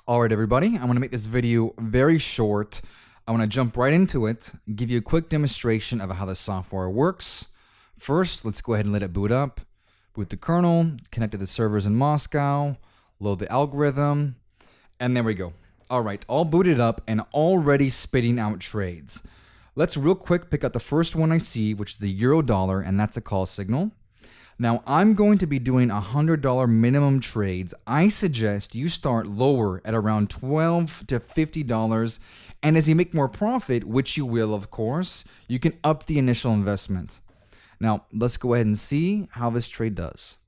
Alright everybody, I'm going to make this video very short. I want to jump right into it, give you a quick demonstration of how the software works. First, let's go ahead and let it boot up. Boot the kernel, connect to the servers in Moscow, load the algorithm, and there we go. Alright, all booted up and already spitting out trades. Let's real quick pick out the first one I see, which is the euro dollar, and that's a call signal. Now, I'm going to be doing $100 minimum trades. I suggest you start lower at around $12 to $50, and as you make more profit, which you will, of course, you can up the initial investment. Now, let's go ahead and see how this trade does.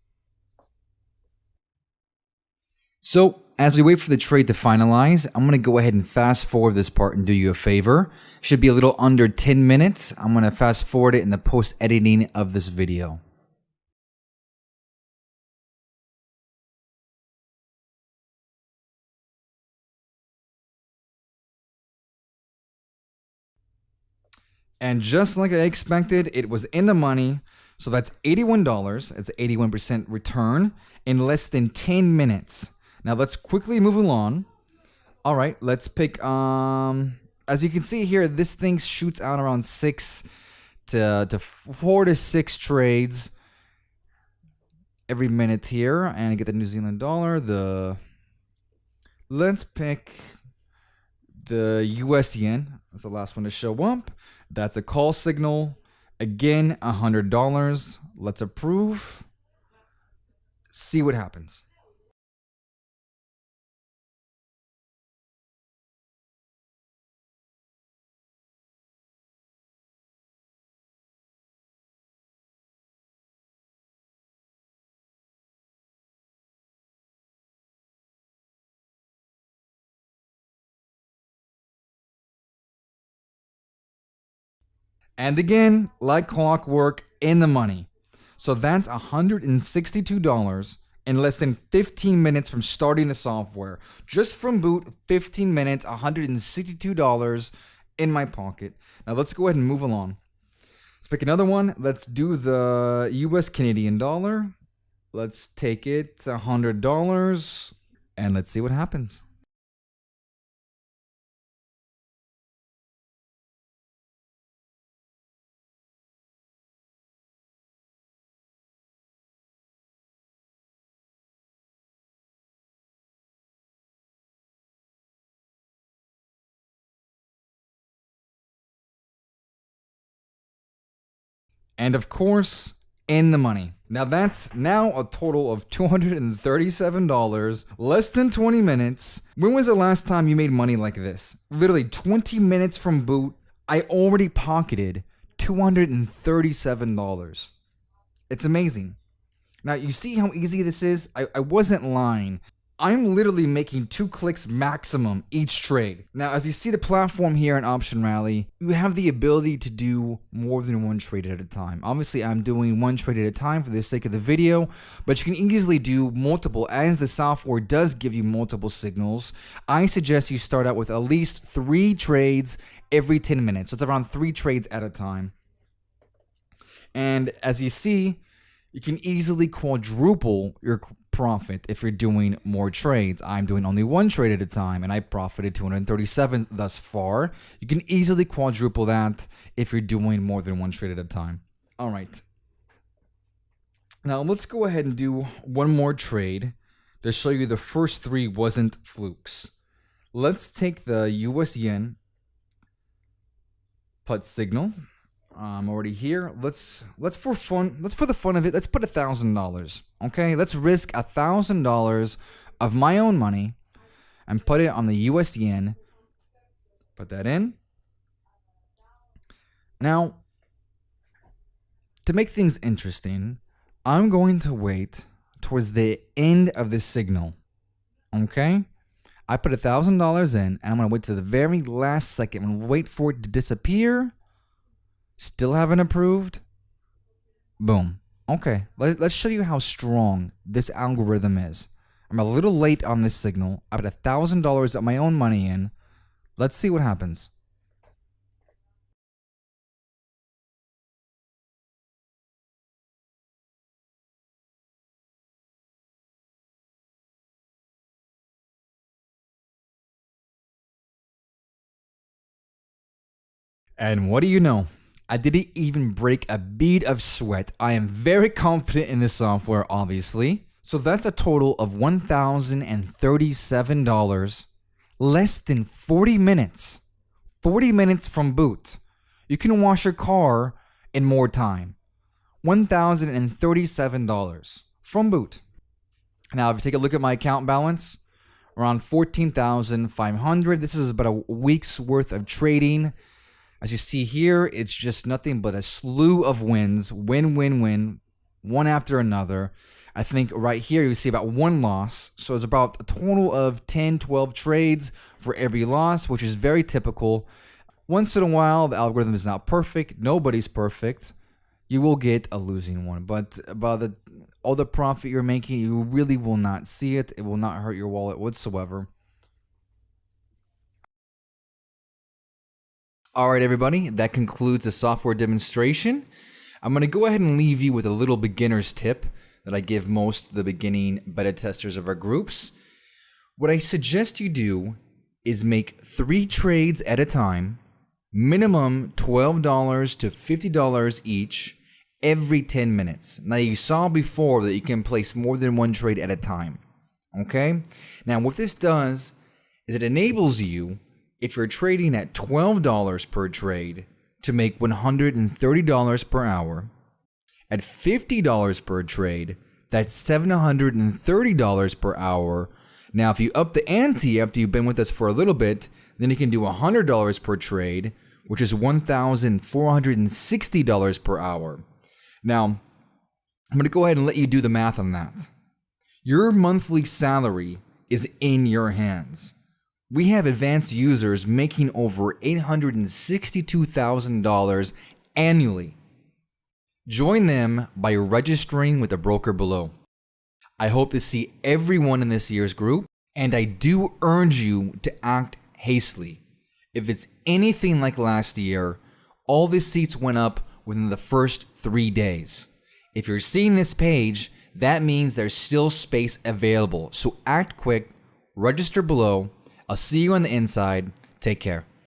So, as we wait for the trade to finalize, I'm going to go ahead and fast forward this part and do you a favor. Should be a little under 10 minutes. I'm going to fast forward it in the post-editing of this video. And just like I expected, it was in the money. So that's $81. It's an 81% return in less than 10 minutes. Now let's quickly move along. All right, let's pick, as you can see here, this thing shoots out around 4 to 6 trades every minute here. And I get the New Zealand dollar. Let's pick the US yen. That's the last one to show up. That's a call signal. Again, $100. Let's approve. See what happens. And again, like clockwork, in the money. So that's $162 in less than 15 minutes from starting the software. Just from boot, 15 minutes, $162 in my pocket. Now let's go ahead and move along. Let's pick another one. Let's do the US Canadian dollar. Let's take it $100 and let's see what happens. And of course, in the money. Now that's now a total of $237, less than 20 minutes. When was the last time you made money like this? Literally 20 minutes from boot, I already pocketed $237. It's amazing. Now you see how easy this is? I wasn't lying. I'm literally making 2 clicks maximum each trade. Now, as you see the platform here in Option Rally, you have the ability to do more than 1 trade at a time. Obviously, I'm doing 1 trade at a time for the sake of the video, but you can easily do multiple as the software does give you multiple signals. I suggest you start out with at least 3 trades every 10 minutes. So it's around 3 trades at a time. And as you see, you can easily quadruple your profit if you're doing more trades. I'm doing only 1 trade at a time and I profited $237 thus far. You can easily quadruple that if you're doing more than 1 trade at a time. All right. Now let's go ahead and do 1 more trade to show you the first 3 wasn't flukes. Let's take the US yen put signal. I'm already here. Let's for the fun of it, let's put $1,000. Okay, let's risk $1,000 of my own money and put it on the US yen. Put that in. Now, to make things interesting, I'm going to wait towards the end of this signal. Okay, I put $1,000 in, and I'm gonna wait to the very last second. I'm gonna wait for it to disappear. Still haven't approved. Boom. Okay, let's show you how strong this algorithm is. I'm a little late on this signal. I put $1,000 of my own money in. Let's see what happens. And what do you know? I didn't even break a bead of sweat. I am very confident in this software, obviously. So that's a total of $1,037, less than 40 minutes. 40 minutes from boot. You can wash your car in more time. $1,037 from boot. Now, if you take a look at my account balance, around $14,500. This is about a week's worth of trading. As you see here, it's just nothing but a slew of wins. Win, win, win. One after another. I think right here you see about one loss. So it's about a total of 10, 12 trades for every loss, which is very typical. Once in a while, the algorithm is not perfect. Nobody's perfect. You will get a losing one. But about all the profit you're making, you really will not see it. It will not hurt your wallet whatsoever. All right, everybody, that concludes the software demonstration. I'm going to go ahead and leave you with a little beginner's tip that I give most of the beginning beta testers of our groups. What I suggest you do is make 3 trades at a time, minimum $12 to $50 each, every 10 minutes. Now, you saw before that you can place more than one trade at a time. Okay? Now, what this does is it enables you, if you're trading at $12 per trade, to make $130 per hour. At $50 per trade, that's $730 per hour. Now, if you up the ante after you've been with us for a little bit, then you can do $100 per trade, which is $1,460 per hour. Now, I'm going to go ahead and let you do the math on that. Your monthly salary is in your hands. We have advanced users making over $862,000 annually. Join them by registering with the broker below. I hope to see everyone in this year's group, and I do urge you to act hastily. If it's anything like last year, all the seats went up within the first 3 days. If you're seeing this page, that means there's still space available. So act quick, register below. I'll see you on the inside. Take care.